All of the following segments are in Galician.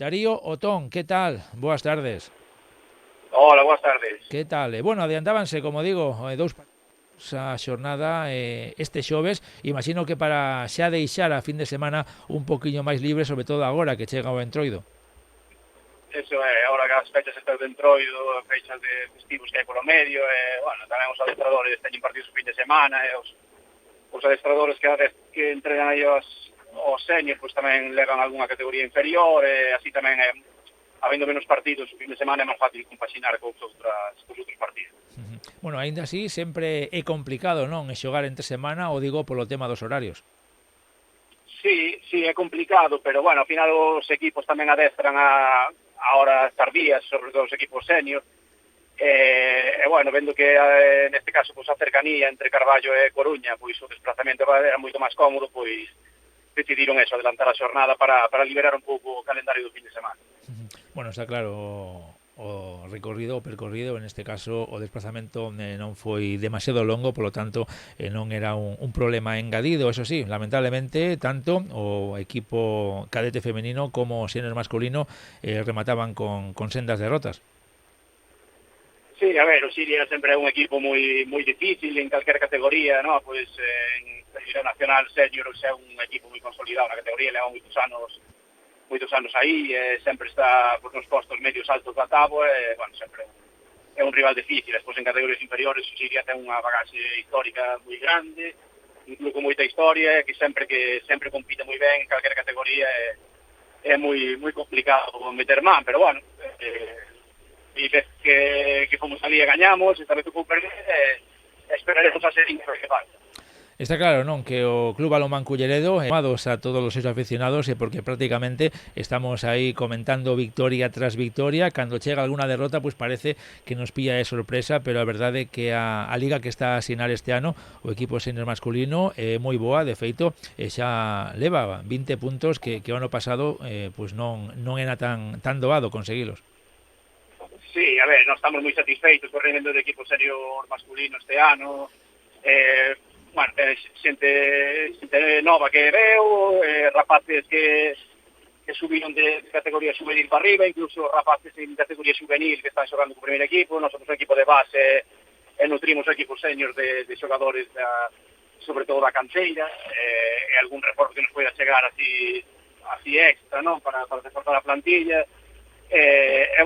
Darío Otón, ¿qué tal? Boas tardes. Hola, boas tardes. Que tal? Bueno, adiantábanse, como digo, dous partidos a xornada este xoves. Imagino que para xa deixar a fin de semana un poquinho máis libre, sobre todo agora que chega o Entroido. Eso é, agora que as fechas están de entroido, fechas de festivos que hai polo medio, bueno, tamén os adestradores teñen partidos o fin de semana, os adestradores que entrenan aí os senior, pois tamén levan algunha categoría inferior, así tamén, habendo menos partidos o fin de semana é máis fácil compaxinar cos outros partidos. Bueno, aínda así, sempre é complicado, non? E xogar entre semana, o digo polo tema dos horarios. Sí, é complicado, pero bueno, ao final os equipos tamén adestran a horas tardías, sobre todo os equipos senior, bueno, vendo que neste caso pois, a cercanía entre Carballo e Coruña, pois o desplazamento era moito máis cómodo, pois decidiron eso, adelantar a xornada para liberar un pouco o calendario do fin de semana. Bueno, está claro, o recorrido, o percorrido, en este caso o desplazamento non foi demasiado longo, polo tanto non era un problema engadido. Eso sí, lamentablemente, tanto o equipo cadete femenino como o senior masculino remataban con sendas derrotas. Sí, a ver, o Siria sempre é un equipo moi difícil en calquera categoría, ¿no? Pois en Liga Nacional Senior é un equipo moi consolidado na categoría, leva moitos anos aí, sempre está por nos postos medios altos da táboa, bueno, sempre é un rival difícil. Despois en categorías inferiores o Siria ten unha bagaxe histórica moi grande, un club con moita historia, que sempre compite moi ben en calquera categoría, é moi complicado meter man, pero bueno, e vez que fomos ali e gañamos, esta vez tocou perder, esperaremos a ser que falta. Está claro, non, que o Club Balonmán Culleredo, amados a todos os seus aficionados, e porque prácticamente estamos aí comentando victoria tras victoria, cando chega alguna derrota, pois parece que nos pilla de sorpresa, pero a verdade é que a liga que está a asinar este ano, o equipo senior masculino, é moi boa, de feito, xa leva 20 puntos que o ano pasado pois non era tan doado conseguilos. Sí, a ver, nós estamos moi satisfeitos co rendemento do equipo senior masculino este ano, bueno, xente nova que veo, rapaces que subiron de categoría juvenil para arriba, incluso rapaces en categoría juvenil que están xogando co primeiro equipo. Nós somos un equipo de base e nutrimos o equipo senior de xogadores sobre todo da canteira, e algún reforzo que nos poida chegar así extra, non, para reforzar a plantilla.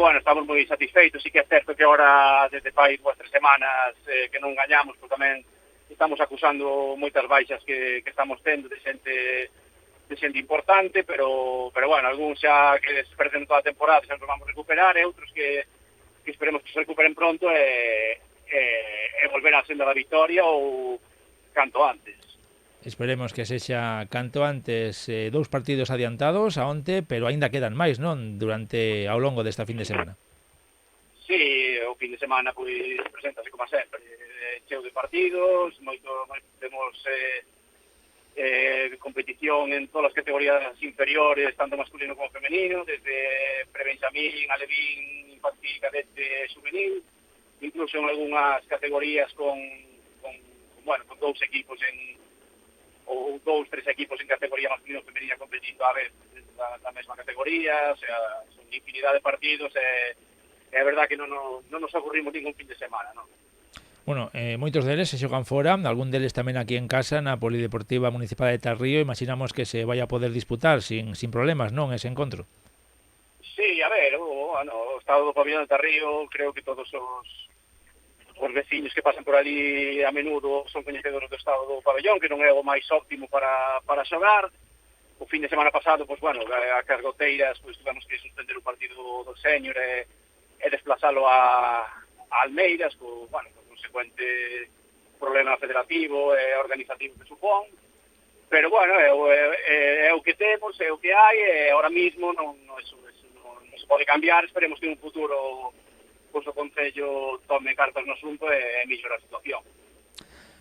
Bueno, estamos moi satisfeitos. Sí que é certo que agora desde fai 2 3 semanas que non gañamos, porque tamén estamos acusando moitas baixas que estamos tendo de xente importante, pero bueno, algúns xa que se perden toda a temporada sempre vamos recuperar, e outros que esperemos que se recuperen pronto e volver á senda da victoria ou canto antes. Esperemos que sexa canto antes. Dous partidos adiantados a onte, pero aínda quedan máis, non? Durante ao longo desta fin de semana. Sí, o fin de semana pois preséntase como sempre, cheo de partidos, temos competición en todas as categorías inferiores, tanto masculino como femenino, desde prebenxamín, alevín, infantil, cadete, juvenil, incluso en algunhas categorías con dous equipos ou 2, 3 equipos en categoría masculino e femenina competindo a vez da mesma categoría, o sea, son infinidade de partidos, é verdad que non nos aburrimos ningún fin de semana, non? Bueno, moitos deles se xogan fora, algún deles tamén aquí en casa, na Polideportiva Municipal de Tarrío. Imaginamos que se vai a poder disputar sin problemas, non, ese encontro? Sí, a ver, o estado do pabellón de Tarrío, creo que todos os veciños que pasan por ali a menudo son coñecedores do estado do pabellón, que non é o máis óptimo para xogar. O fin de semana pasado, pois bueno, a Cargoteiras, pois tuvemos que suspender o partido do senior e desplazalo a Almeiras, co consecuente problema federativo e organizativo que supón. Pero bueno, é o que temos, é o que hai, e ahora mismo non se pode cambiar. Esperemos que en un futuro pois o Concello tome cartas no asunto e mellore a situación.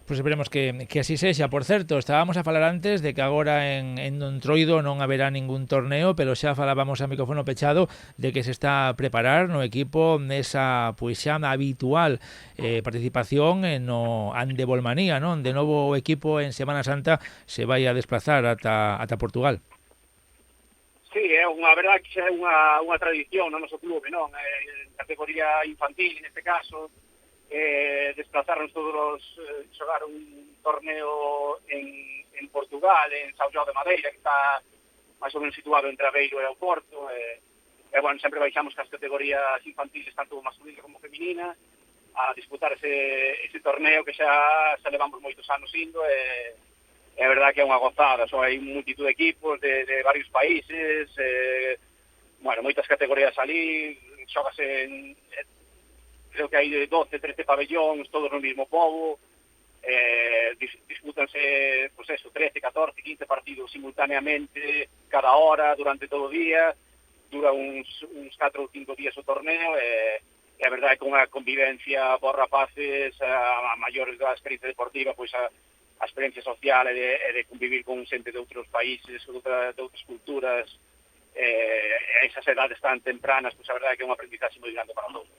Pois esperemos que así sexa. Por certo, estábamos a falar antes de que agora en Entroido non haberá ningún torneo, pero xa falábamos a micrófono pechado de que se está a preparar no equipo nesa pois xa habitual participación no Andevolmanía, non? De novo o equipo en Semana Santa se vai a desplazar ata Portugal. Sí, é unha verdade que xa é unha tradición no noso clube, non? Categoría infantil, neste caso, desplazarnos todos os xogar un torneo en Portugal, en São João de Madeira, que está máis ou menos situado entre Aveiro e o Porto, bueno, sempre baixamos cas categorías infantiles, tanto masculina como feminina, a disputar ese torneo que xa levamos moitos anos indo, é a verdade que é unha gozada, hai multitud de equipos de varios países, bueno, moitas categorías ali, xógase creo que hai 12, 13 pabellóns, todos no mesmo pobo, disputanse, pues eso, 13, 14, 15 partidos simultaneamente, cada hora, durante todo o día, dura uns 4 ou 5 días o torneo, e a verdade é que unha convivencia por rapaces, a maiores da experiencia deportiva, pois a experiencia social e de convivir con xente de outros países, de outras culturas, esas edades tan tempranas, pois a verdade é que é un aprendizaxe moi grande para todos.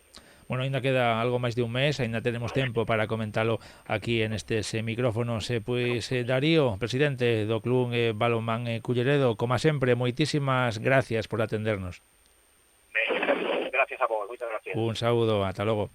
Bueno, ainda queda algo máis de un mes, ainda tenemos tempo para comentalo aquí en estes micrófonos. Pois Darío, presidente do Club Balonmán Culleredo, como sempre, moitísimas gracias por atendernos. Gracias a vos, moitas gracias. Un saúdo, ata logo.